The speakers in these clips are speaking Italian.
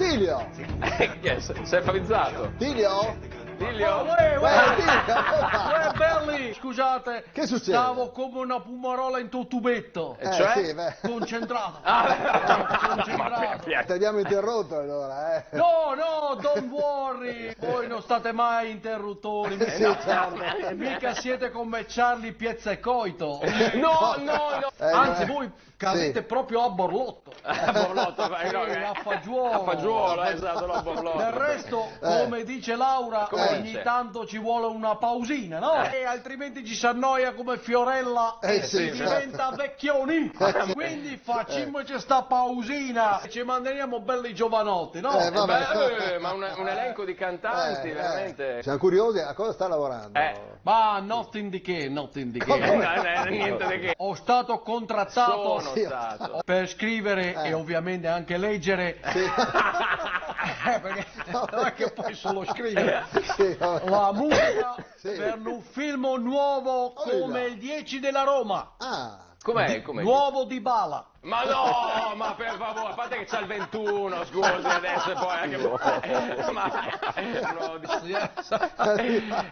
Tilio! Si è frizzato. Tilio? Tilio? Tilio! Belli, scusate. Che succede? Stavo come una pumarola in tuo tubetto. Cioè? Sì, beh. Concentrato. Ma Ti abbiamo interrotto allora, No, don't worry. Voi non state mai interruttori. Sì, certo. Mica siete come Charlie Piezza e Coito. No. Anzi, voi cadete proprio a borlotto. Borlotto, A fagiolo. A fagiolo, esatto, no, borlotto. Del resto, come dice Laura, Come ogni dice? tanto ci vuole una pausina, no? E altrimenti ci si annoia come Fiorella e sì, si diventa vecchioni. Quindi facciamoci sta pausina e ci manteniamo belli giovanotti, no? vabbè. Ma un elenco di cantanti, veramente. Siamo curiosi a cosa sta lavorando. Ma nothing di che. Niente di che. Ho stato contrattato Sono stato. per scrivere e ovviamente anche leggere. Perché non è che puoi solo scrivere. Sì, vabbè. La musica Sì. per un film nuovo come il 10 della Roma. Com'è? Nuovo di Bala. Ma no, ma per favore, a parte che c'ha il 21, scusi, adesso e poi anche...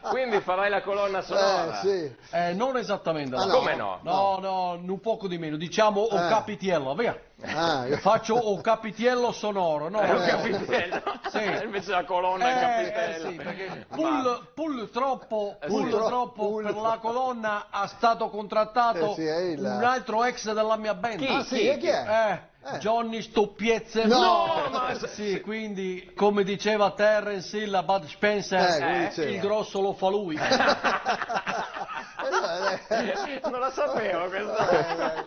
Quindi farai la colonna sonora? Sì. Non esattamente. Ah, no. Come no? No, un poco di meno. Diciamo o capitiello, via. Faccio o capitiello sonoro, no? È un capitello. Sì. Invece la colonna è il capitello. Sì, perché purtroppo per la colonna ha stato contrattato sì, è il- un altro ex della mia band. Ah, sì, e chi è? Johnny Stoppiezze. No, ma sì, quindi come diceva Terence Hill a Bud Spencer, come diceva. il grosso lo fa lui. Non la sapevo questa.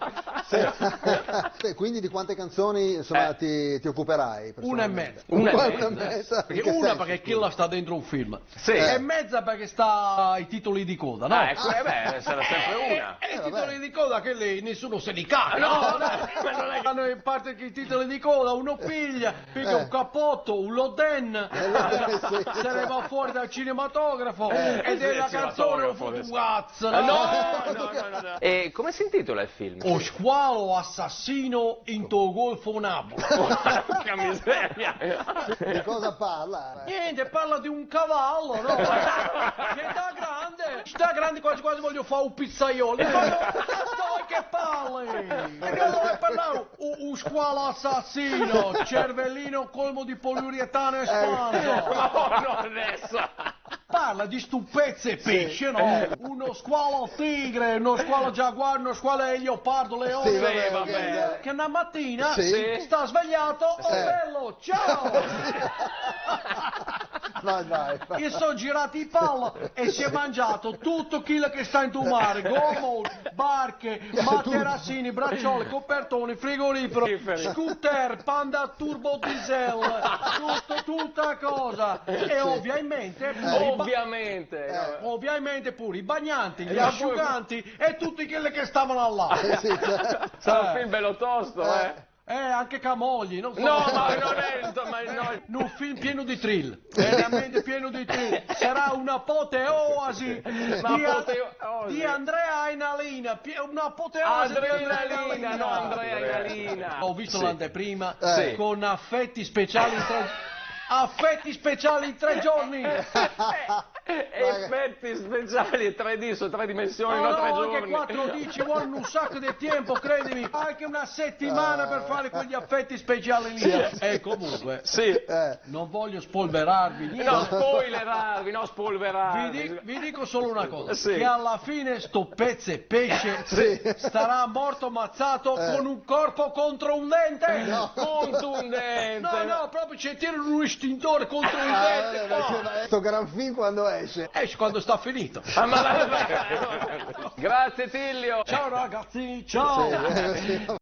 Quindi di quante canzoni insomma, ti occuperai? Una e mezza. Una e Una mezza. mezza? Perché In che una senso? perché Killa sta dentro un film. Sì. E mezza perché sta ai titoli di coda, no? Sarà sempre una. E i titoli di coda che lì nessuno se li caga. No, ma non è che hanno in parte che i titoli di coda, uno piglia un cappotto, un Loden, se ne va fuori dal cinematografo ed è la canzone un futuazzo. No. E come si intitola il film? O squalo assassino in to golfo nabo. Porca miseria. Di cosa parla? Niente, parla di un cavallo, no? Che sta grande quasi quasi voglio fare un pizzaiolo. Dai che parli? Perché dove parlare un squalo assassino, cervellino colmo di poliuretano espanso. No, adesso. Parla di stupezze e pesce, no? Uno squalo tigre, uno squalo giaguaro, uno squalo leopardo, leone. Sì, vabbè. Che una mattina Sì. sta svegliato, oh bello, ciao! Dai. E sono girati in palla e si è mangiato tutto quello che sta in tu mare, gommoni, barche, materassini, bracciole, copertoni, frigorifero, scooter, panda turbo diesel, tutta cosa. E ovviamente pure i bagnanti, gli asciuganti e tutti quelli che stavano là. Sarà un film bello tosto, Anche Camogli, non so. No, ma non è Un film pieno di thrill, veramente pieno di thrill. Sarà un'apoteosi di Andrea Inalina, un'apoteosi di Andrea Inalina. Ho visto l'anteprima con effetti speciali in 3 giorni. Effetti speciali 3D su 3 dimensioni, no, 3 giorni. Anche 4D ci vuole un sacco di tempo, credimi, anche una settimana per fare quegli effetti speciali lì. E comunque, non voglio spolverarvi niente. No, spolverarvi. Vi dico solo una cosa, che alla fine sto pezzo e pesce starà morto ammazzato con un corpo contro un dente. Contundente. No, proprio c'è tirano un estintore contro il dente. Sto gran film quando esce? Esce quando sta finito. Grazie Tillio. Ciao ragazzi, ciao.